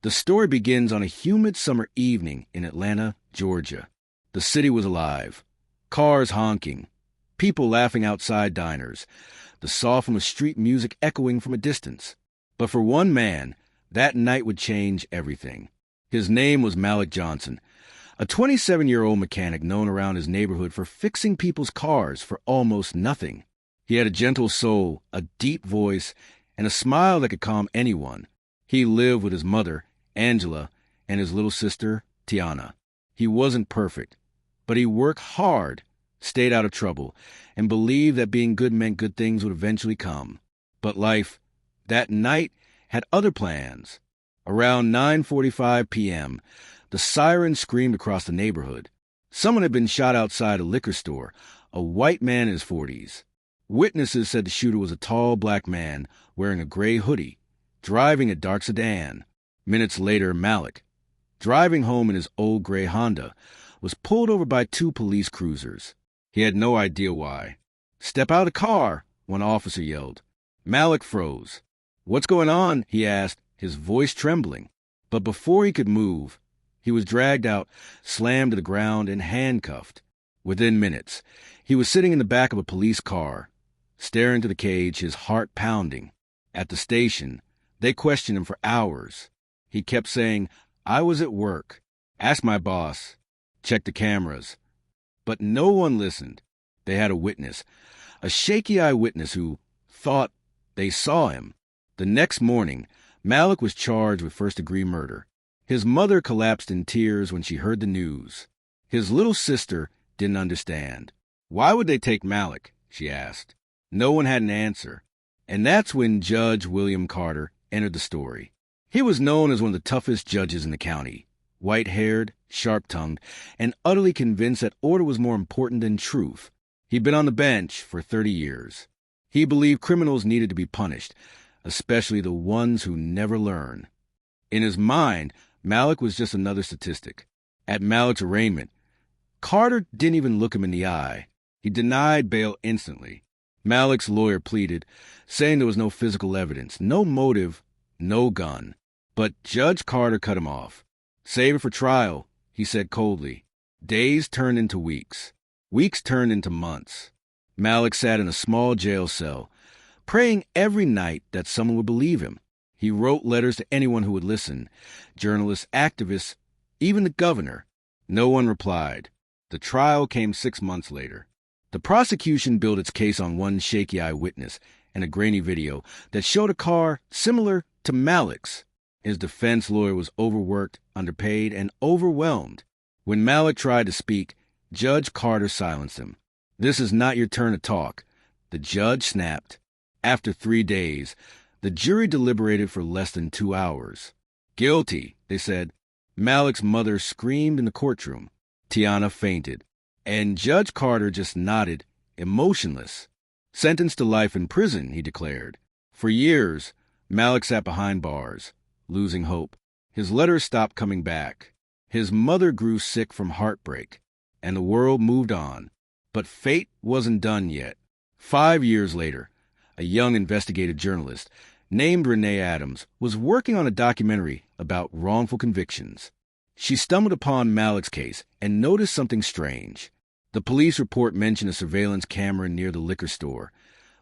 The story begins on a humid summer evening in Atlanta, Georgia. The city was alive. Cars honking. People laughing outside diners. The soft and street music echoing from a distance. But for one man, that night would change everything. His name was Malik Johnson, a 27-year-old mechanic known around his neighborhood for fixing people's cars for almost nothing. He had a gentle soul, a deep voice, and a smile that could calm anyone. He lived with his mother, Angela, and his little sister, Tiana. He wasn't perfect, but he worked hard, stayed out of trouble, and believed that being good meant good things would eventually come. But life, that night, had other plans. Around 9:45 p.m., the siren screamed across the neighborhood. Someone had been shot outside a liquor store, a white man in his 40s. Witnesses said the shooter was a tall black man wearing a gray hoodie, driving a dark sedan. Minutes later, Malik, driving home in his old gray Honda, was pulled over by two police cruisers. He had no idea why. "Step out of the car," one officer yelled. Malik froze. "What's going on?" he asked, his voice trembling. But before he could move, he was dragged out, slammed to the ground, and handcuffed. Within minutes, he was sitting in the back of a police car, staring into the cage, his heart pounding. At the station, they questioned him for hours. He kept saying, "I was at work. Ask my boss. Check the cameras." But no one listened. They had a witness, a shaky eyewitness who thought they saw him. The next morning, Malik was charged with first-degree murder. His mother collapsed in tears when she heard the news. His little sister didn't understand. Why would they take Malik? She asked. No one had an answer. And that's when Judge William Carter entered the story. He was known as one of the toughest judges in the county, white-haired, sharp-tongued, and utterly convinced that order was more important than truth. He'd been on the bench for 30 years. He believed criminals needed to be punished, especially the ones who never learn. In his mind, Malik was just another statistic. At Malik's arraignment, Carter didn't even look him in the eye. He denied bail instantly. Malik's lawyer pleaded, saying there was no physical evidence, no motive, no gun. But Judge Carter cut him off. "Save it for trial," he said coldly. Days turned into weeks. Weeks turned into months. Malik sat in a small jail cell, praying every night that someone would believe him. He wrote letters to anyone who would listen, journalists, activists, even the governor. No one replied. The trial came 6 months later. The prosecution built its case on one shaky eyewitness and a grainy video that showed a car similar to Malik's. His defense lawyer was overworked, underpaid, and overwhelmed. When Malik tried to speak, Judge Carter silenced him. "This is not your turn to talk," the judge snapped. After 3 days, the jury deliberated for less than 2 hours. "Guilty," they said. Malik's mother screamed in the courtroom. Tiana fainted. And Judge Carter just nodded, emotionless. "Sentenced to life in prison," he declared. For years, Malik sat behind bars, losing hope. His letters stopped coming back. His mother grew sick from heartbreak, and the world moved on. But fate wasn't done yet. 5 years later, a young investigative journalist named Renee Adams was working on a documentary about wrongful convictions. She stumbled upon Malik's case and noticed something strange. The police report mentioned a surveillance camera near the liquor store,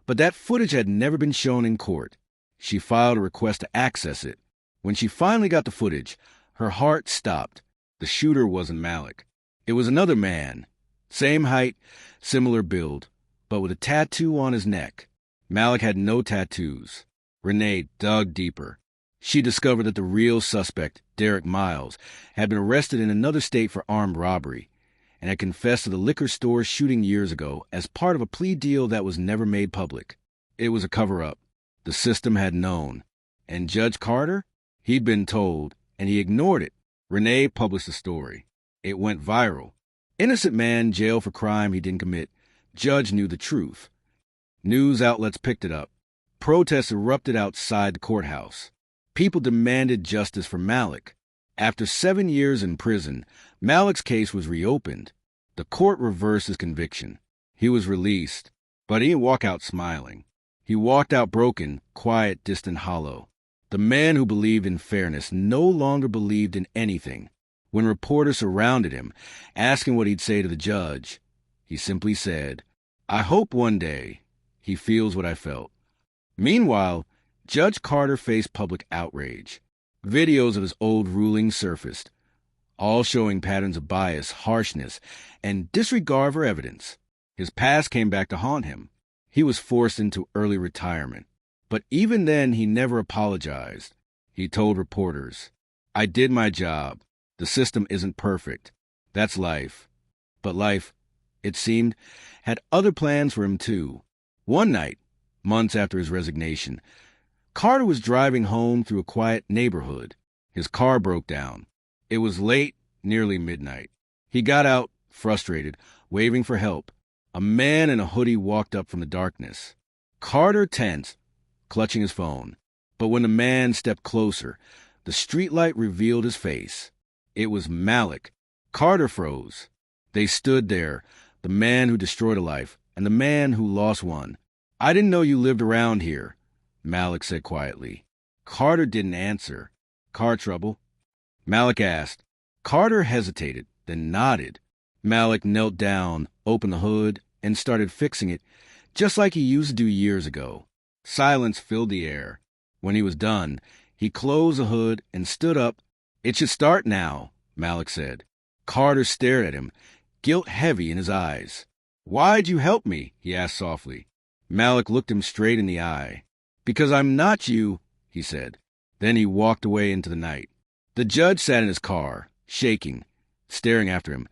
but that footage had never been shown in court. She filed a request to access it. When she finally got the footage, her heart stopped. The shooter wasn't Malik. It was another man. Same height, similar build, but with a tattoo on his neck. Malik had no tattoos. Renee dug deeper. She discovered that the real suspect, Derek Miles, had been arrested in another state for armed robbery and had confessed to the liquor store shooting years ago as part of a plea deal that was never made public. It was a cover-up. The system had known. And Judge Carter? He'd been told, and he ignored it. Renee published the story. It went viral. Innocent man jailed for crime he didn't commit. Judge knew the truth. News outlets picked it up. Protests erupted outside the courthouse. People demanded justice for Malik. After 7 years in prison, Malik's case was reopened. The court reversed his conviction. He was released, but he didn't walk out smiling. He walked out broken, quiet, distant, hollow. The man who believed in fairness no longer believed in anything. When reporters surrounded him, asking what he'd say to the judge, he simply said, "I hope one day he feels what I felt." Meanwhile, Judge Carter faced public outrage. Videos of his old rulings surfaced, all showing patterns of bias, harshness, and disregard for evidence. His past came back to haunt him. He was forced into early retirement. But even then, he never apologized. He told reporters, "I did my job. The system isn't perfect. That's life." But life, it seemed, had other plans for him too. One night, months after his resignation, Carter was driving home through a quiet neighborhood. His car broke down. It was late, nearly midnight. He got out, frustrated, waving for help. A man in a hoodie walked up from the darkness. Carter tensed, clutching his phone. But when the man stepped closer, the streetlight revealed his face. It was Malik. Carter froze. They stood there, the man who destroyed a life and the man who lost one. "I didn't know you lived around here," Malik said quietly. Carter didn't answer. "Car trouble?" Malik asked. Carter hesitated, then nodded. Malik knelt down, opened the hood, and started fixing it, just like he used to do years ago. Silence filled the air. When he was done, he closed the hood and stood up. "It should start now," Malik said. Carter stared at him, guilt heavy in his eyes. "Why'd you help me?" he asked softly. Malik looked him straight in the eye. "Because I'm not you," he said. Then he walked away into the night. The judge sat in his car, shaking, staring after him,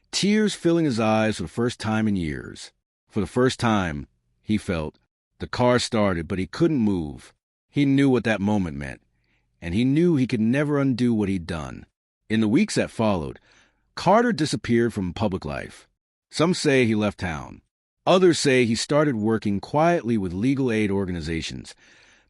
tears filling his eyes for the first time in years. For the first time, he felt. The car started, but he couldn't move. He knew what that moment meant, and he knew he could never undo what he'd done. In the weeks that followed, Carter disappeared from public life. Some say he left town. Others say he started working quietly with legal aid organizations,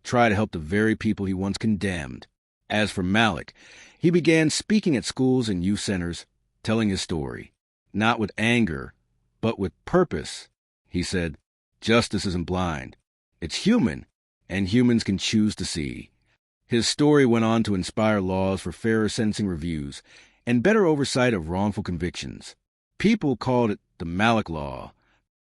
try to help the very people he once condemned. As for Malik, he began speaking at schools and youth centers, telling his story, not with anger, but with purpose. He said, "Justice isn't blind. It's human, and humans can choose to see." His story went on to inspire laws for fairer sentencing reviews and better oversight of wrongful convictions. People called it the Malik Law.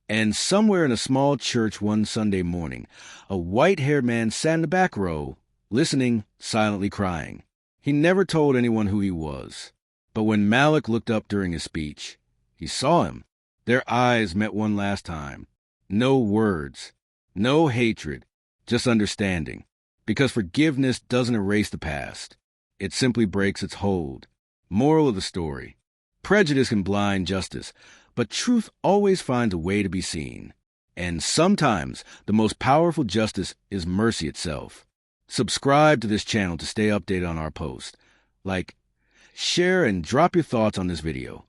And somewhere in a small church one Sunday morning, a white-haired man sat in the back row, listening, silently crying. He never told anyone who he was. But when Malik looked up during his speech, he saw him. Their eyes met one last time. No words, no hatred, just understanding. Because forgiveness doesn't erase the past. It simply breaks its hold. Moral of the story: prejudice can blind justice, but truth always finds a way to be seen. And sometimes the most powerful justice is mercy itself. Subscribe to this channel to stay updated on our posts. Like, share, and drop your thoughts on this video.